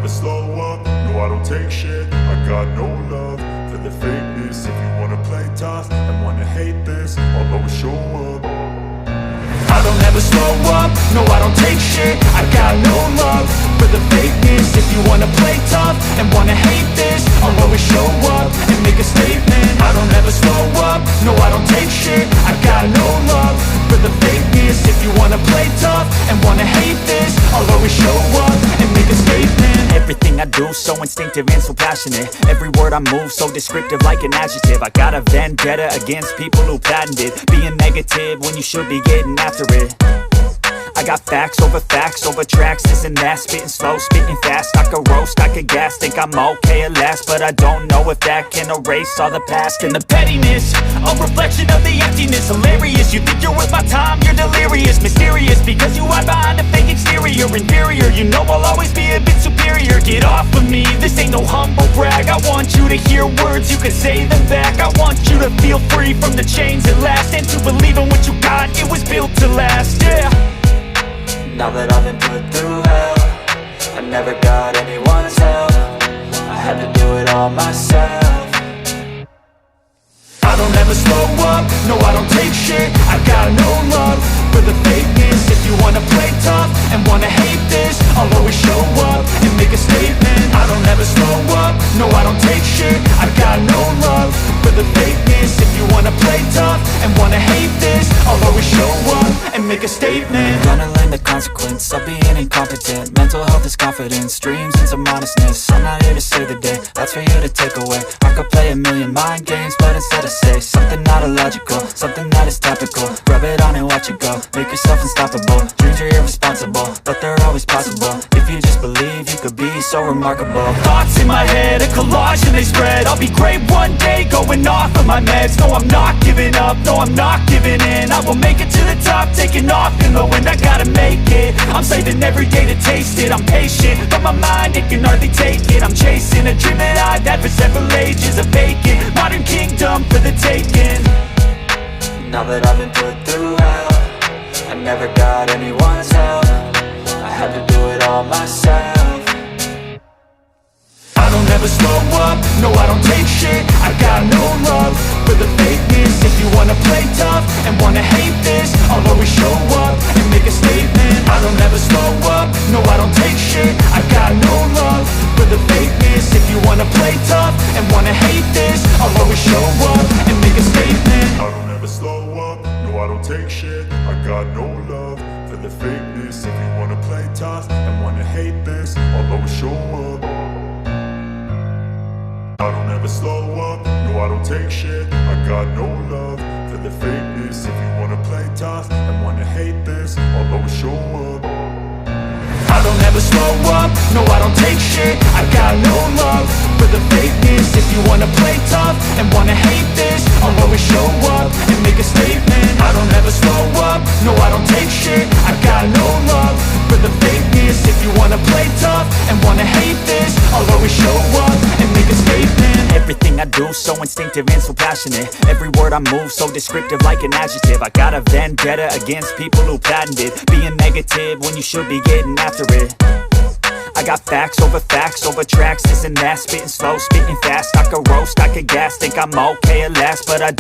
never slow up, no I don't take shit. I got no love for the fakeness. If you wanna play tough and wanna hate this, I'll always show up. I don't ever slow up, no I don't take shit. I got no love for the fakeness. If you wanna play tough and wanna hate this, I'll always show up and make a statement. I don't ever slow up, no I don't take shit. I got no love for the fakeness. If you wanna play tough and wanna hate this, I'll always show up and make a statement. Everything I do so instinctive and so passionate. Every word I move so descriptive like an adjective. I got a vendetta against people who patented being negative when you should be getting after it. I got facts over tracks, this and that. Spitting slow, spitting fast. I could roast, I could gas. Think I'm okay at last, but I don't know if that can erase all the past. And the pettiness, a reflection of the emptiness. Hilarious, you think you're worth my time, you're delirious. Mysterious, because you hide behind a fake exterior. Inferior, you know I'll always be a bit superior. Get off of me, this ain't no humble brag. I want you to hear words, you can say them back. I want you to feel free from the chains at last, and to believe in what you got, it was built to last, yeah. Now that I've been put through hell, I never got anyone's help. I had to do it all myself. I don't ever slow up, no I don't take shit. I got no love for the fakeness. If you wanna play tough and wanna hate this, I'll always show up and make a statement. I don't ever slow up, no I don't take shit. I got no love for the fakeness. If you wanna play tough and wanna hate this, I'll always show up and make a statement. Gonna learn the consequence of being incompetent. Mental health is confidence, dreams and some honestness. I'm not here to save the day, that's for you to take away. I could play a million mind games, but instead I say something not illogical, something that is topical. Rub it on and watch it go, make yourself unstoppable. Dreams are irresponsible, but they're always possible. If you just believe, you could be so remarkable. Thoughts in my head, a collage and they spread. I'll be great one day, going off of my meds. No, I'm not giving up, no, I'm not giving in. I will make it to the top, taking off in the wind. I gotta make it, I'm saving every day to taste it. I'm patient, but my mind, it can hardly take it. I'm chasing a dream that I've had for several ages. A vacant, modern kingdom for the taking. Now that I've been put through hell, I never got anyone's help. I had to do it all myself. I don't ever slow up, no I don't take shit. I got no love for the fakeness. If you wanna play tough and wanna hate this, I'll always show up and make a statement. I don't ever slow up, no I don't take shit. I got no love for the fakeness. If you wanna play tough and wanna hate this, I'll always show up and make a statement. I don't ever slow up, no I don't take shit. I got no love for the fakeness. If you wanna play tough and wanna hate this, I'll always show up. I don't ever slow up, no I don't take shit. I got no love for the fakeness. If you wanna play tough and wanna hate this, I'll always show up. I don't ever slow up, no I don't take shit. I got no love for the fakeness. If you wanna play tough and wanna hate this, I'll always show up and make a statement. I don't ever slow up, no I don't take shit. I got no love for the fakeness. If you wanna play tough and wanna hate this, I'll always show up and make a statement. Everything I do so instinctive and so passionate. Every word I move so descriptive like an adjective. I got a vendetta against people who patented being negative when you should be getting after it. I got facts over tracks, this and that. Spitting slow, spitting fast. I could roast, I could gas. Think I'm okay at last, but I